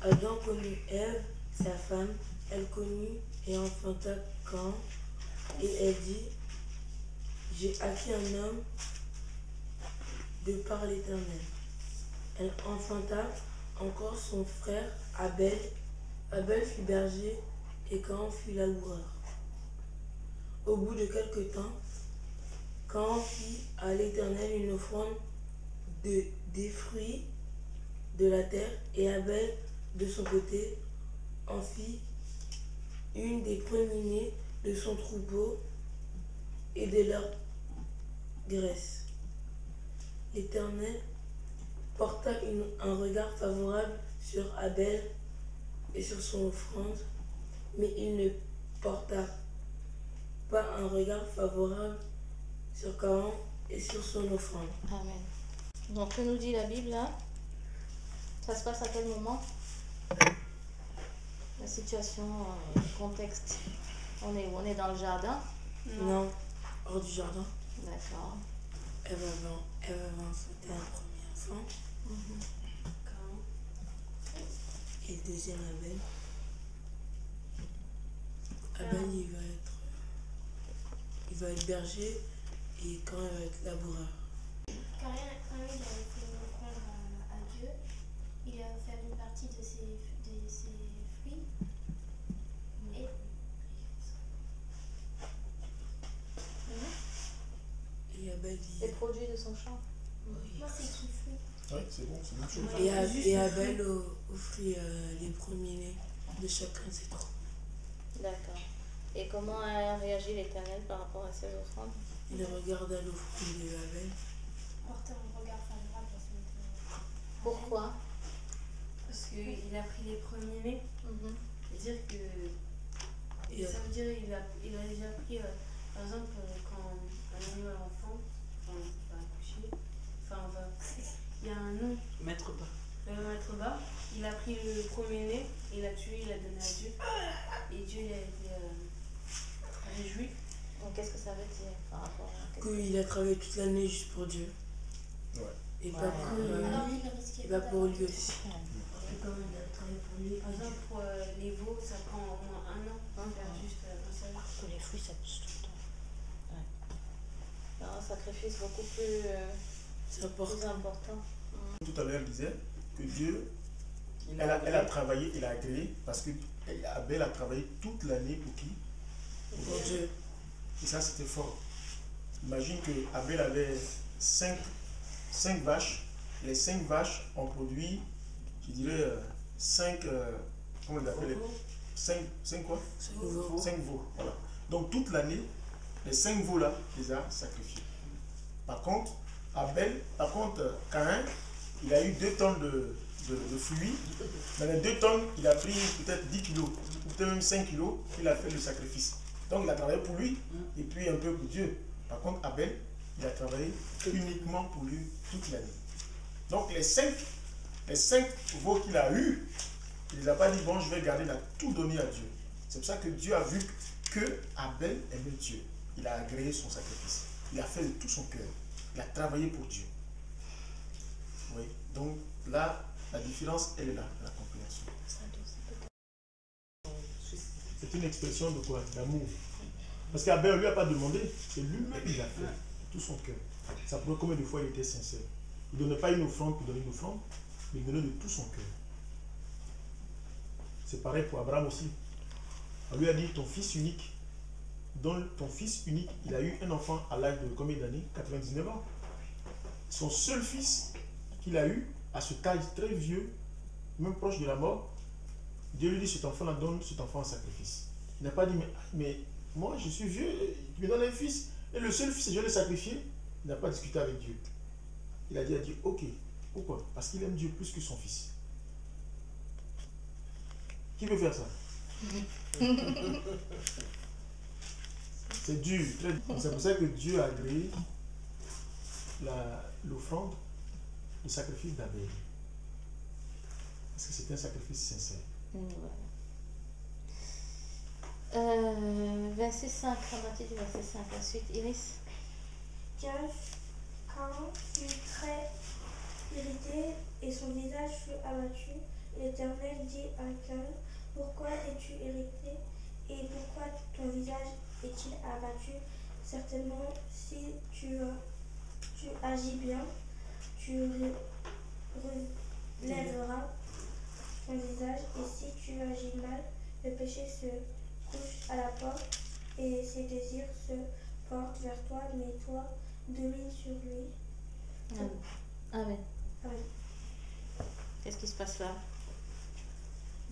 Adam connut Ève, sa femme, elle connut et enfanta Caïn, et elle dit, j'ai acquis un homme de par l'Éternel. Elle enfanta encore son frère Abel. Abel fut berger et Caïn fut laboureur. Au bout de quelque temps, Caïn fit à l'Éternel une offrande des fruits de la terre, et Abel, de son côté, en fit une des premiers-nés de son troupeau et de leur graisse. L'Éternel porta un regard favorable sur Abel et sur son offrande, mais il ne porta pas un regard favorable sur Caïn et sur son offrande. Amen. Donc, que nous dit la Bible là? Ça se passe à quel moment? La situation, le contexte. On est où? On est dans le jardin? Non, hors du jardin. D'accord. Ève va enfanter un premier enfant. Caïn. Et le deuxième Abel. Abel, il va être berger et Caïn va être laboureur. Quand il avait fait une offrande à Dieu, il a offert une partie de ses fruits. Et Abel, Les produits de son champ. Moi, c'est qui fruits. Oui, c'est bon, c'est une chose. Et Abel offrit les premiers-nés de chacun de ses troupeaux. D'accord. Et comment a réagi l'Éternel par rapport à ces offrandes? Il regarda l'offrande de Abel. Porter un regard favorable à son Pourquoi? Parce qu'il a pris les premiers-nés. C'est-à-dire que ça veut dire qu'il a déjà pris, par exemple, quand un animal enfant, va accoucher, il y a un nom. Mettre bas. Le mettre bas, il a pris le premier-né, il l'a tué, il l'a donné à Dieu. Et Dieu il a été réjoui. Donc, qu'est-ce que ça veut dire par rapport à... Qu'il a travaillé toute l'année juste pour Dieu. Ouais. Et pas pour lui aussi. Et comme il a travaillé pour lui, par exemple, pour les veaux, ça prend au moins un an pour faire juste un seul. Que les fruits, ça pousse tout le temps. Ouais. Un sacrifice beaucoup plus important. Tout à l'heure, il disait que Dieu, elle a travaillé, il a agréé, parce que Abel a travaillé toute l'année pour qui? Pour Dieu. Et ça, c'était fort. Imagine que Abel avait 5 vaches. Les 5 vaches ont produit, je dirais, 5, comment on les appelle? 5 quoi? 5 veaux. Voilà. Donc toute l'année, les 5 veaux-là, les a sacrifiés. Par contre, Caïn, il a eu 2 tonnes de fruits. Dans les 2 tonnes, il a pris peut-être 10 kilos, ou peut-être même 5 kilos, il a fait le sacrifice. Donc il a travaillé pour lui, et puis un peu pour Dieu. Par contre, Abel, il a travaillé uniquement pour lui toute l'année. Donc les 5 veaux qu'il a eus, il ne les a pas dit, bon, je vais garder, il a tout donné à Dieu. C'est pour ça que Dieu a vu que Abel aimait Dieu. Il a agréé son sacrifice. Il a fait de tout son cœur. Il a travaillé pour Dieu. Oui, donc là, la différence, elle est là, la compréhension. C'est une expression de quoi? D'amour. Parce qu'Abel ne lui a pas demandé, c'est lui-même qui l'a fait, de tout son cœur. Ça prouve combien de fois il était sincère. Il ne donnait pas une offrande pour donner une offrande, mais il donnait de tout son cœur. C'est pareil pour Abraham aussi. On lui a dit, ton fils unique, il a eu un enfant à l'âge de combien d'années? 99 ans. Son seul fils qu'il a eu, à cet âge très vieux, même proche de la mort, Dieu lui dit, cet enfant-là, donne cet enfant en sacrifice. Il n'a pas dit, mais moi je suis vieux, tu me donnes un fils, et le seul fils, je vais le sacrifier. Il n'a pas discuté avec Dieu. Il a dit à Dieu, ok, pourquoi? Parce qu'il aime Dieu plus que son fils. Qui veut faire ça? C'est dur. C'est pour ça que Dieu a agréé l'offrande, le sacrifice d'Abel. Parce que c'est un sacrifice sincère. Verset 5, à partir du verset 5, la suite, Iris. Caïn fut très irrité et son visage fut abattu. l'Éternel dit à Caïn, pourquoi es-tu irrité et pourquoi ton visage est-il abattu? Certainement, si tu agis bien, tu relèveras ton visage, et si tu agis mal, le péché se couche à la porte et ses désirs se portent vers toi, mais toi domine sur lui. Amen. Amen. Qu'est-ce qui se passe là?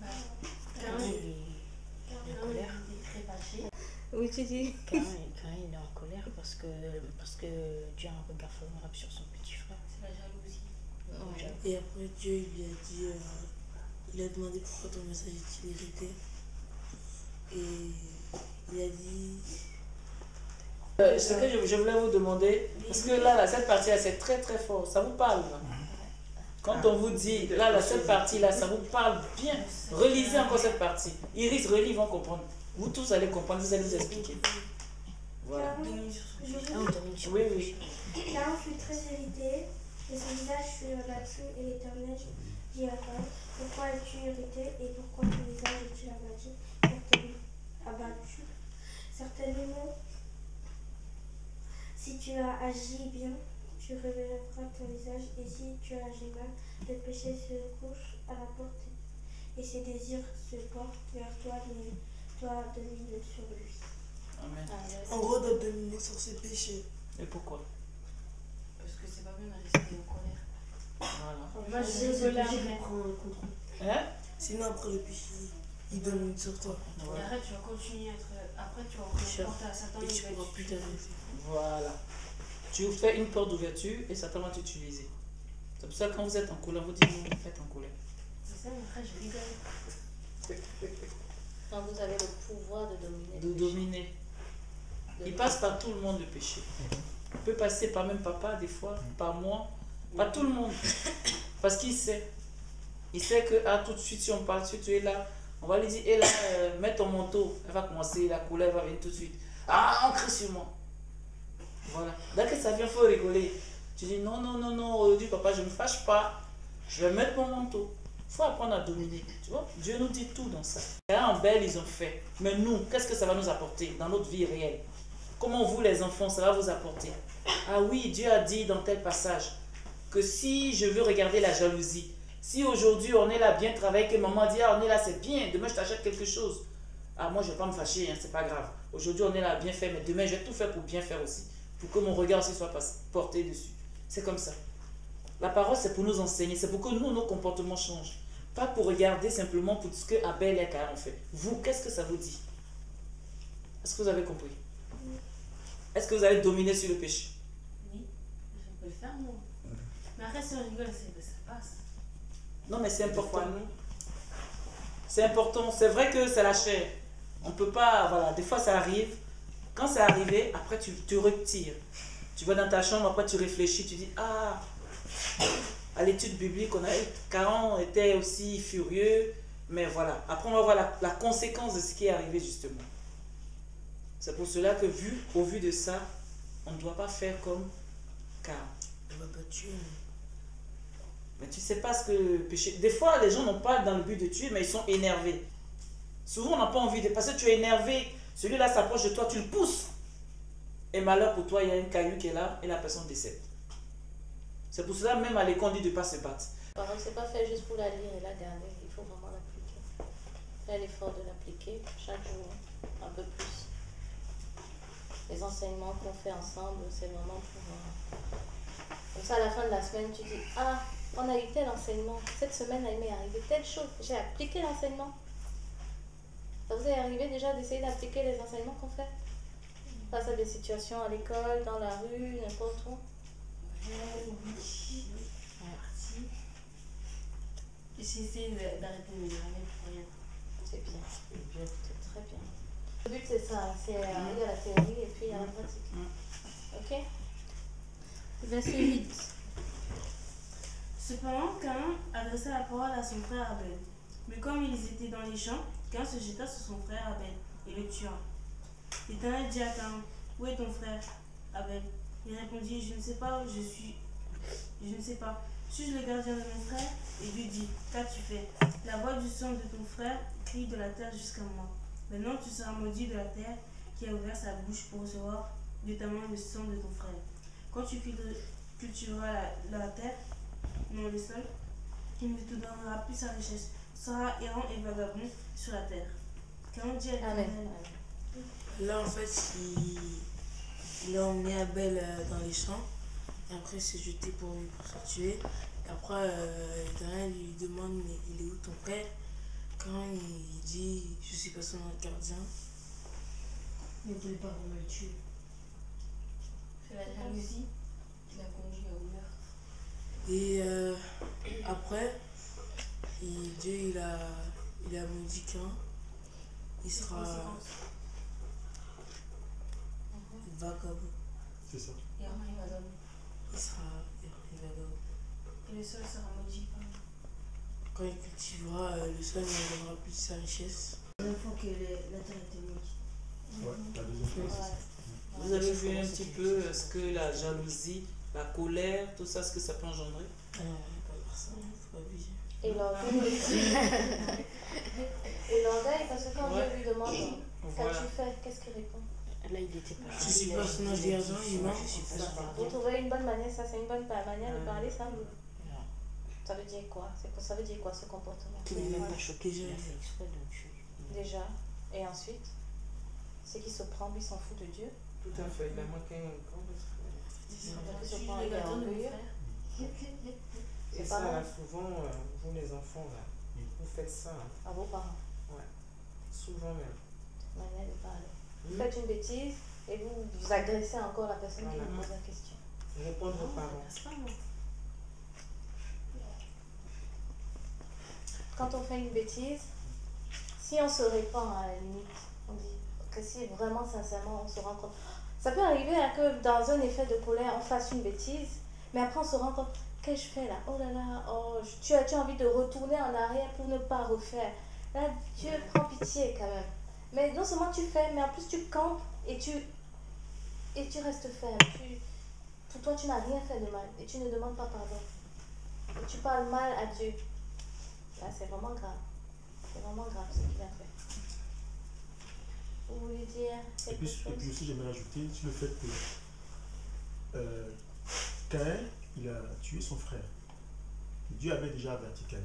Quand Il est en colère. il est très fâché. Oui, tu dis. Quand il est en colère parce que Dieu a un regard favorable sur son petit frère. C'est la jalousie. Ouais. Et après, Dieu il lui a dit, il a demandé pourquoi ton message est-il irrité. Et il a dit. Ce que je voulais vous demander, parce que là, cette partie-là, c'est très très fort. Ça vous parle là? Quand on vous dit, là, cette partie-là, ça vous parle bien. Relisez encore cette partie. Iris, relis, ils vont comprendre. Vous tous allez comprendre, vous allez vous expliquer. Voilà. Oui, oui. Caïn fut très irrité, et son visage fut abattu, et l'Éternel dit à Caïn, pourquoi es-tu irrité, et pourquoi ton visage est-il abattu? Certainement, si tu as agi bien, tu relèveras ton visage, et si tu as agi mal, le péché se couche à la porte, et ses désirs se portent vers toi, mais toi domine sur lui. Amen. En gros, de dominer sur ses péchés. Et pourquoi? Parce que c'est pas bien de rester en colère. Voilà. Moi, je sais que le péché prend le contrôle. Hein? Sinon, après le péché, il domine sur toi. Et Voilà. après, tu vas continuer à être. Après, tu vas ouvrir la porte à Satan. Et il tu va pourras être- plus t'arrêter. Voilà. Tu fais une porte d'ouverture et Satan va t'utiliser. C'est pour ça que quand vous êtes en colère, vous dites non, vous faites en colère. C'est ça, mais après, je rigole. Quand vous avez le pouvoir de dominer. De dominer. Il passe par tout le monde le péché. Il peut passer par même papa des fois, par moi, par tout le monde. Parce qu'il sait. Il sait que tout de suite, si on parle, si tu es là, on va lui dire, et là, mets ton manteau. Elle va commencer, la colère va venir tout de suite. Ah, on crie sur moi. Voilà. Dès que ça vient, il faut rigoler. Tu dis, non, non, non, non, aujourd'hui, papa, je ne me fâche pas. Je vais mettre mon manteau. Il faut apprendre à dominer. Tu vois, Dieu nous dit tout dans ça. Et en belle, ils ont fait. Mais nous, qu'est-ce que ça va nous apporter dans notre vie réelle? Comment vous, les enfants, ça va vous apporter? Ah oui, Dieu a dit dans tel passage que si je veux regarder la jalousie, si aujourd'hui on est là bien travaillé, que maman dit, ah on est là, c'est bien, demain je t'achète quelque chose. Ah moi je vais pas me fâcher, hein, c'est pas grave. Aujourd'hui on est là bien fait, mais demain je vais tout faire pour bien faire aussi. Pour que mon regard aussi soit porté dessus. C'est comme ça. La parole c'est pour nous enseigner, c'est pour que nous, nos comportements changent. Pas pour regarder simplement pour ce que Abel et Caïn ont fait. Vous, qu'est-ce que ça vous dit? Est-ce que vous avez compris? Est-ce que vous allez dominer sur le péché? Oui, je peux le faire, moi. Mais après, si on rigole, ça passe. Non, mais c'est important. C'est important. C'est vrai que c'est la chair. On peut pas, voilà, des fois ça arrive. Quand c'est arrivé, après tu retires. Tu vas dans ta chambre, après tu réfléchis, tu dis, ah, à l'étude biblique, on a eu, Caïn était aussi furieux, mais voilà. Après, on va voir la conséquence de ce qui est arrivé justement. C'est pour cela que, au vu de ça, on ne doit pas faire comme Caïn. Elle va pas tuer. Mais tu sais pas ce que le péché... Des fois, les gens n'ont pas dans le but de tuer, mais ils sont énervés. Souvent, on n'a pas envie de... Parce que tu es énervé, celui-là s'approche de toi, tu le pousses. Et malheur pour toi, il y a une caillou qui est là et la personne décède. C'est pour cela, même à l'école, on dit de ne pas se battre. La parole, c'est pas fait juste pour la lire et la garder. Il faut vraiment l'appliquer. Faire l'effort de l'appliquer chaque jour, un peu plus. Les enseignements qu'on fait ensemble, c'est vraiment pour... Comme ça, à la fin de la semaine, tu dis, ah, on a eu tel enseignement. Cette semaine, il m'est arrivé telle chose. J'ai appliqué l'enseignement. Ça vous est arrivé déjà d'essayer d'appliquer les enseignements qu'on fait face à des situations à l'école, dans la rue, n'importe où? Oui. Merci. J'ai essayé d'arrêter de m'énerver pour rien. C'est bien. C'est très bien. Le but, c'est ça. Il y a la théorie et puis il y a la pratique. Ok? Verset 8. Cependant, Caïn adressa la parole à son frère Abel. Mais comme ils étaient dans les champs, Caïn se jeta sur son frère Abel et le tua. L'Éternel dit à Caïn, où est ton frère Abel? Il répondit, je ne sais pas où je suis. Je ne sais pas. Suis-je le gardien de mon frère? Et Dieu dit, qu'as-tu fait? La voix du sang de ton frère crie de la terre jusqu'à moi. Maintenant tu seras maudit de la terre qui a ouvert sa bouche pour recevoir de ta main le sang de ton frère. Quand tu cultiveras la terre, non le sol, il ne te donnera plus sa richesse. Tu seras errant et vagabond sur la terre. Quand dit Amen. Là, en fait, il a emmené Abel dans les champs. Et après, il s'est jeté pour se tuer. Et après, l'Éternel lui demande, mais il est où ton père? Quand il dit, je suis pas son gardien. Il ne voulait pas vraiment le tuer. C'est la jalousie qui l'a conduit au meurtre. Et après, Dieu, il a maudit Cain. Il sera vagabond. C'est ça. Et après, il va donner. Il sera vagabond. Et le sol sera maudit par lui. Quand il cultivera le sol, il ne donnera plus de sa richesse. La deuxième fois que la terre était maudite. Ouais, la deuxième fois, c'est ça. Vous avez vu un petit peu ce que la jalousie, la colère, tout ça, ce que ça peut engendrer? Ah non, pas faire ça, faut pas abuser. Et l'orgueil. Et l'orgueil, parce que quand Dieu lui demande, qu'as-tu fait? Qu'est-ce qu'il répond? Là, il était pas. Je suis personnage de gardien, il ment. Je suis pas son Vous gardien. trouvez une bonne manière, ça c'est une bonne manière de parler, ça? Non. Ça veut dire quoi? Ça veut dire quoi ce comportement? Il n'est même Voilà. pas choqué. Il a fait exprès de tuer. Déjà. Et ensuite, c'est qu'il se prend, lui, il s'en fout de Dieu. Tout à fait, il a manqué un grand respect. C'est-à-dire qu'il se Suis-je prend le il est gardien de mon orgueilleux. frère? Et C'est ça, pas là, mal. souvent, vous les enfants, là, vous faites ça, hein, À vos parents. souvent même. Manière de parler. Vous Hmm. faites une bêtise et vous agressez encore la personne qui Voilà. vous pose la question. Répondre aux Non, parents. c'est pas moi. Quand on fait une bêtise, si on se répand à la limite, on dit que si vraiment sincèrement on se rend compte. Ça peut arriver hein, que dans un effet de colère, on fasse une bêtise, mais après on se rend compte, qu'est-ce que je fais là? Oh là là, oh, tu as envie de retourner en arrière pour ne pas refaire. Là, Dieu prend pitié quand même. Mais non seulement tu fais, mais en plus tu campes et tu restes ferme. Pour toi, tu n'as rien fait de mal et tu ne demandes pas pardon. Et tu parles mal à Dieu. Là, c'est vraiment grave. C'est vraiment grave ce qu'il a fait. Vous voulez dire Et quelque puis chose? aussi, j'aimerais ajouter sur le fait que Caïn, il a tué son frère. Dieu avait déjà averti Caïn.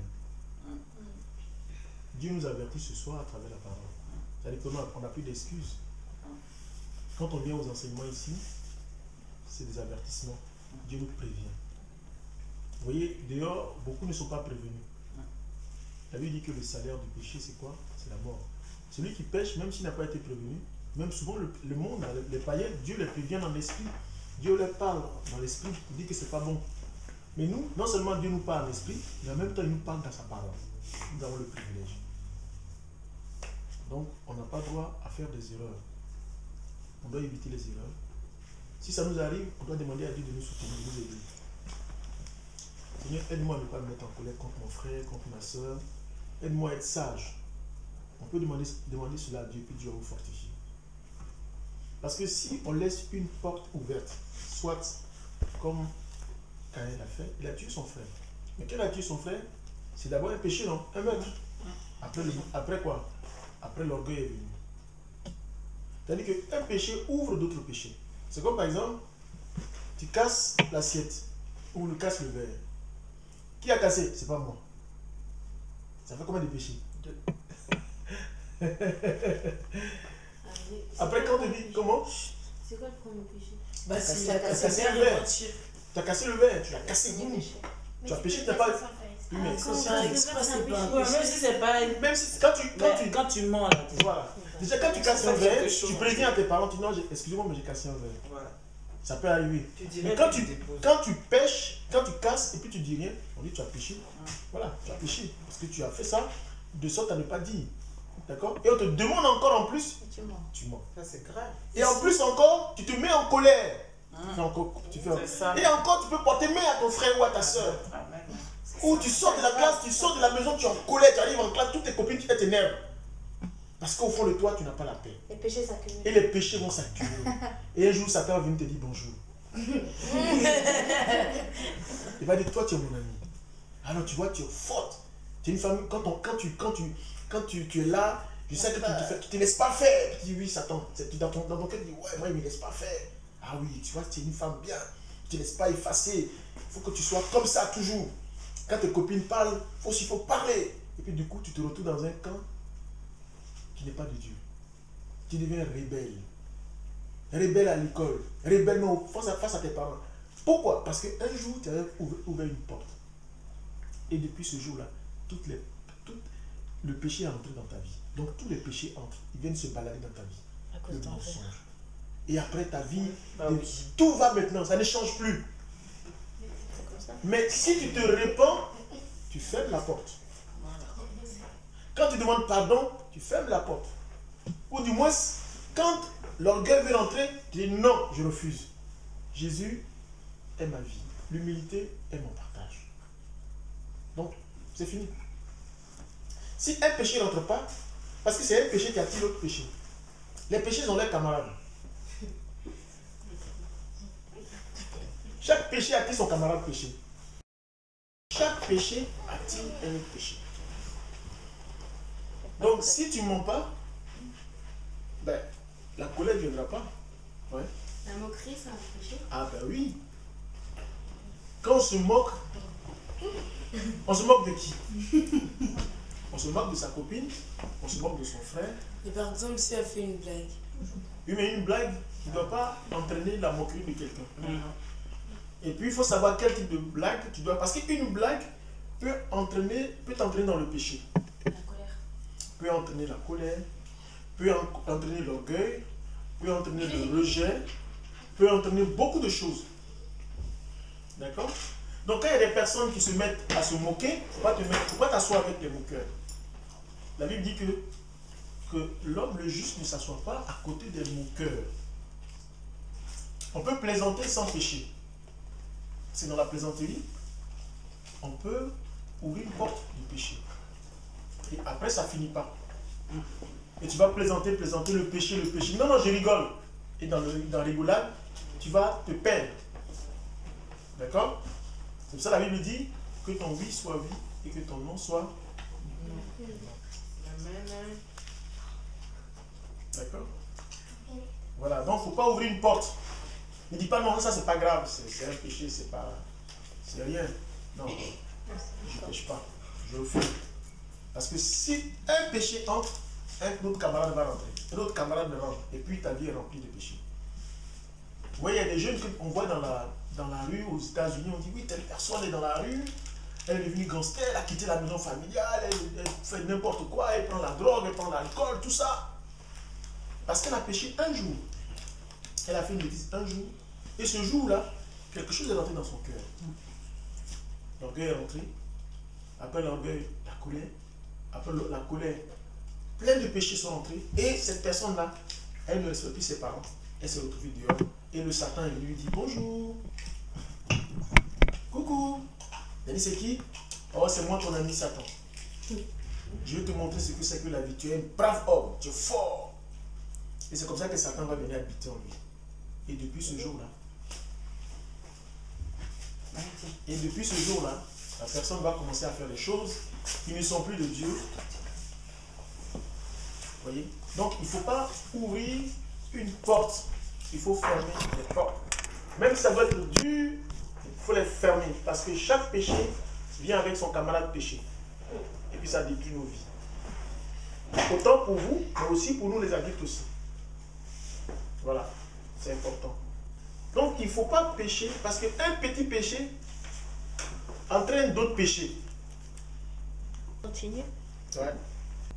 Dieu nous avertit ce soir à travers la parole. C'est-à-dire qu'on n'a plus d'excuses. Quand on vient aux enseignements ici, c'est des avertissements. Dieu nous prévient. Vous voyez, dehors, beaucoup ne sont pas prévenus. La Bible dit que le salaire du péché, c'est quoi? C'est la mort. Celui qui pêche, même s'il n'a pas été prévenu, même souvent le monde, les païens, Dieu les prévient dans l'esprit. Dieu leur parle dans l'esprit, il dit que c'est pas bon. Mais nous, non seulement Dieu nous parle en esprit, mais en même temps il nous parle dans sa parole. Nous avons le privilège. Donc, on n'a pas droit à faire des erreurs. On doit éviter les erreurs. Si ça nous arrive, on doit demander à Dieu de nous soutenir, de nous aider. Seigneur, aide-moi à ne pas me mettre en colère contre mon frère, contre ma soeur. Aide-moi à être sage. On peut demander cela à Dieu, puis Dieu va vous fortifier. Parce que si on laisse une porte ouverte, soit comme Caïn l'a fait, il a tué son frère. Mais quand il a tué son frère, c'est d'abord un péché, non? Un meurtre. Après quoi? Après l'orgueil est venu. C'est-à-dire qu'un péché ouvre d'autres péchés. C'est comme par exemple, tu casses l'assiette ou tu casses le verre. Qui a cassé? C'est pas moi. Ça fait combien de péchés? Après, quand tu dis comment? C'est quoi le premier péché? Bah, si s'il a t'as cassé cassé le le verre, verre. tu as cassé le verre, tu l'as cassé. C'est péché. Tu as péché, tu n'as pas. Oui, mais quand faire exprès, c'est pas un Ouais, péché. même si c'est pas. même si quand tu Quand tu mens là, voilà. Déjà quand tu casses un verre, tu préviens à tes parents, tu dis non, excusez-moi, mais j'ai cassé un verre. Voilà. Ça peut arriver. Tu dirais Mais quand que tu déposes. pêches, quand tu casses et puis tu dis rien, on dit tu as péché. Voilà, tu as péché. Parce que tu as fait ça de sorte à ne pas dire. D'accord? Et on te demande encore en plus, Et tu mens. tu mens. Ça, c'est grave. Et en plus encore, tu te mets en colère. Tu fais c'est ça. Et encore, tu peux porter main à ton frère ou à ta soeur. Amen. Ou tu sors de la classe, tu sors de la maison, tu es en colère, tu arrives en classe, toutes tes copines, tu t'énerves. Parce qu'au fond de toi, tu n'as pas la paix. Les péchés s'accumulent. Et les péchés vont s'accumuler. Et un jour, Satan va venir te dire bonjour. Il va dire, toi, tu es mon ami. Alors tu vois, tu es forte. Tu es une femme, quand tu es là, je sais que tu ne te laisses pas faire. Tu dis oui, Satan. Dans ton cœur, tu dis ouais, moi, il ne me laisse pas faire. Ah oui, tu vois, tu es une femme bien. Tu ne te laisses pas effacer. Il faut que tu sois comme ça toujours. Quand tes copines parlent, il faut parler. Et puis du coup, tu te retrouves dans un camp qui n'est pas de Dieu. Tu deviens rebelle. Rebelle à l'école. Rebelle non, face à tes parents. Pourquoi? Parce qu'un jour, tu as ouvert une porte. Et depuis ce jour-là, le péché est entré dans ta vie. Donc tous les péchés entrent. Ils viennent se balader dans ta vie. À cause Le de ton mensonge. père. Et après ta vie, oui. tout va maintenant. Ça ne change plus. C'est comme ça. Mais si tu te répands, tu fermes la porte. Quand tu demandes pardon, tu fermes la porte. Ou du moins, quand l'orgueil veut rentrer, tu dis non, je refuse. Jésus est ma vie. L'humilité est mon partage. Donc, c'est fini. Si un péché ne rentre pas, parce que c'est un péché qui attire l'autre péché. Les péchés ont leurs camarades. Chaque péché attire son camarade péché. Chaque péché attire un autre péché. Donc, si tu ne mens pas, ben, la colère ne viendra pas. Ouais. La moquerie, c'est un péché. Ah ben oui. Quand on se moque de qui? On se moque de sa copine, on se moque de son frère. Et par exemple, si elle fait une blague. Oui, mais une blague ne doit pas entraîner la moquerie de quelqu'un. Et puis, il faut savoir quel type de blague tu dois... Parce qu'une blague peut t'entraîner dans le péché. La colère. Peut entraîner la colère, peut entraîner l'orgueil, peut entraîner le rejet, peut entraîner beaucoup de choses. D'accord? Donc quand il y a des personnes qui se mettent à se moquer, il ne faut pas t'asseoir avec les moqueurs. La Bible dit que l'homme le juste ne s'assoit pas à côté des moqueurs. On peut plaisanter sans péché. C'est dans la plaisanterie, on peut ouvrir une porte du péché. Et après, ça ne finit pas. Et tu vas plaisanter le péché. Non, non, je rigole. Et dans la rigolade, tu vas te perdre. D'accord? C'est pour ça que la Bible dit que ton oui soit oui et que ton non soit non. D'accord? Voilà, donc il ne faut pas ouvrir une porte. Ne dis pas non, ça c'est pas grave, c'est un péché, c'est rien. Non, je ne pêche pas, je refuse. Parce que si un péché entre, un autre camarade va rentrer, un autre camarade rentre, et puis ta vie est remplie de péchés. Vous voyez, il y a des jeunes qu'on voit dans la rue aux États-Unis, on dit oui, telle personne est dans la rue, elle est devenue gangster, elle a quitté la maison familiale, elle fait n'importe quoi, elle prend la drogue, elle prend l'alcool, tout ça. Parce qu'elle a péché un jour. Elle a fait une bêtise un jour. Et ce jour-là, quelque chose est rentré dans son cœur. L'orgueil est rentré. Après l'orgueil, la colère. Après la colère, plein de péchés sont rentrés. Et cette personne-là, elle ne respecte plus ses parents. Elle s'est retrouvée dehors. Et le Satan est venu lui dire bonjour. Coucou. Elle dit c'est qui? Oh, c'est moi ton ami Satan. Je vais te montrer ce que c'est que la vie. Tu es un brave homme. Tu es fort. Et c'est comme ça que Satan va venir habiter en lui. Et depuis ce jour-là, la personne va commencer à faire des choses qui ne sont plus de Dieu. Vous voyez? Donc, il ne faut pas ouvrir une porte. Il faut fermer les portes. Même si ça doit être dur, il faut les fermer. Parce que chaque péché vient avec son camarade péché. Et puis ça détruit nos vies. Autant pour vous, mais aussi pour nous les adultes aussi. Voilà, c'est important. Donc il ne faut pas pécher, parce qu'un petit péché entraîne d'autres péchés. Continue. Ouais.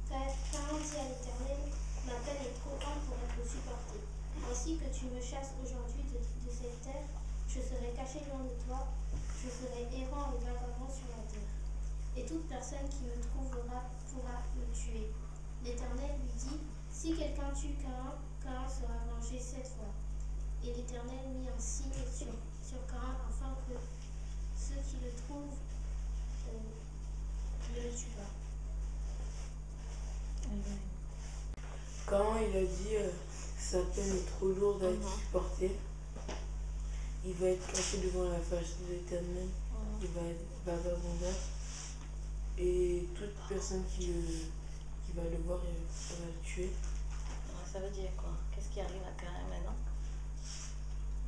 Pharaon dit à l'Éternel, ma peine est trop grande pour être supportée. Ainsi que tu me chasses aujourd'hui de cette terre, je serai caché loin de toi, je serai errant et vagabond sur la terre. Et toute personne qui me trouvera pourra me tuer. L'Éternel lui dit, si quelqu'un tue Caïn sera vengé 7 fois. Et l'Éternel mit un signe sur Caïn afin que ceux qui le trouvent ne le tuent pas. Quand il a dit sa peine est trop lourde à être supportée, il va être caché devant la face de l'Éternel, il va être vagabondage. Et toute personne qui va le voir, elle va le tuer. Ça veut dire quoi? Qu'est-ce qui arrive à Caïn maintenant?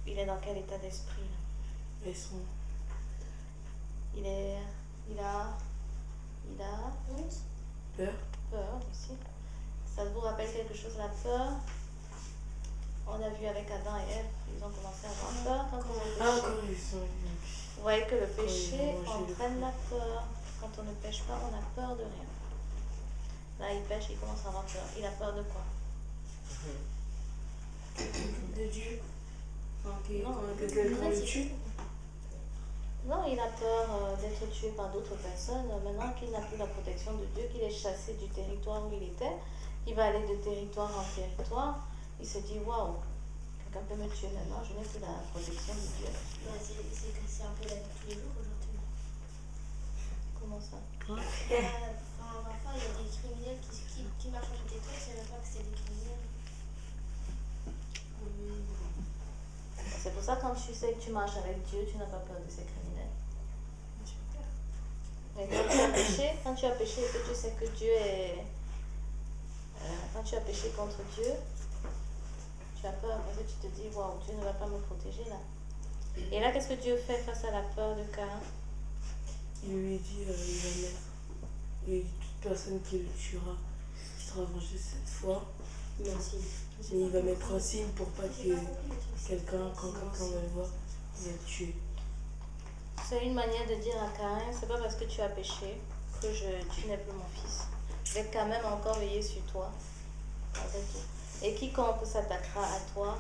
Il est dans quel état d'esprit là? Elles sont... Il a Peur. peur aussi. Ça vous rappelle quelque chose, la peur? On a vu avec Adam et Ève, ils ont commencé à avoir peur quand on a péché. Ah, quand ils sont... Vous voyez que le péché ils ont mangé le entraîne la peur. Quand on ne pêche pas, on a peur de rien. Là, il pêche, il commence à avoir peur. Il a peur de quoi? De Dieu. Enfin, Non. que Quelqu'un quelqu'un le tue. Non, il a peur d'être tué par d'autres personnes. Maintenant qu'il n'a plus la protection de Dieu, qu'il est chassé du territoire où il était, il va aller de territoire en territoire. Il se dit, waouh, quelqu'un peut me tuer maintenant, je n'ai plus la protection de Dieu. C'est un peu la vie de tous les jours aujourd'hui. Comment ça? Parfois, il y a des criminels qui marchent à côté de toi, tu ne savais pas que c'est des criminels. C'est pour ça que quand tu sais que tu marches avec Dieu, tu n'as pas peur de ces criminels. Mais quand tu as péché et que tu sais que Dieu est... quand tu as péché contre Dieu, tu as peur parce que tu te dis, waouh, Dieu ne va pas me protéger là. Et là, qu'est-ce que Dieu fait face à la peur de Caïn? Il lui dit, il va mettre... Et toute personne qui le tuera, qui sera vengée cette fois, Merci. mais il va mettre un signe pour pas que quelqu'un, quand quelqu'un va le voir, il va le tuer. C'est une manière de dire à Caïn, c'est pas parce que tu as péché que tu n'es plus mon fils. Je vais quand même encore veiller sur toi. Avec toi. Et quiconque s'attaquera à toi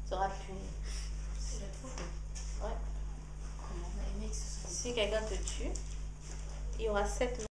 sera puni. C'est la faute. Ouais. Les mecs se sont Si quelqu'un te tue, il y aura 7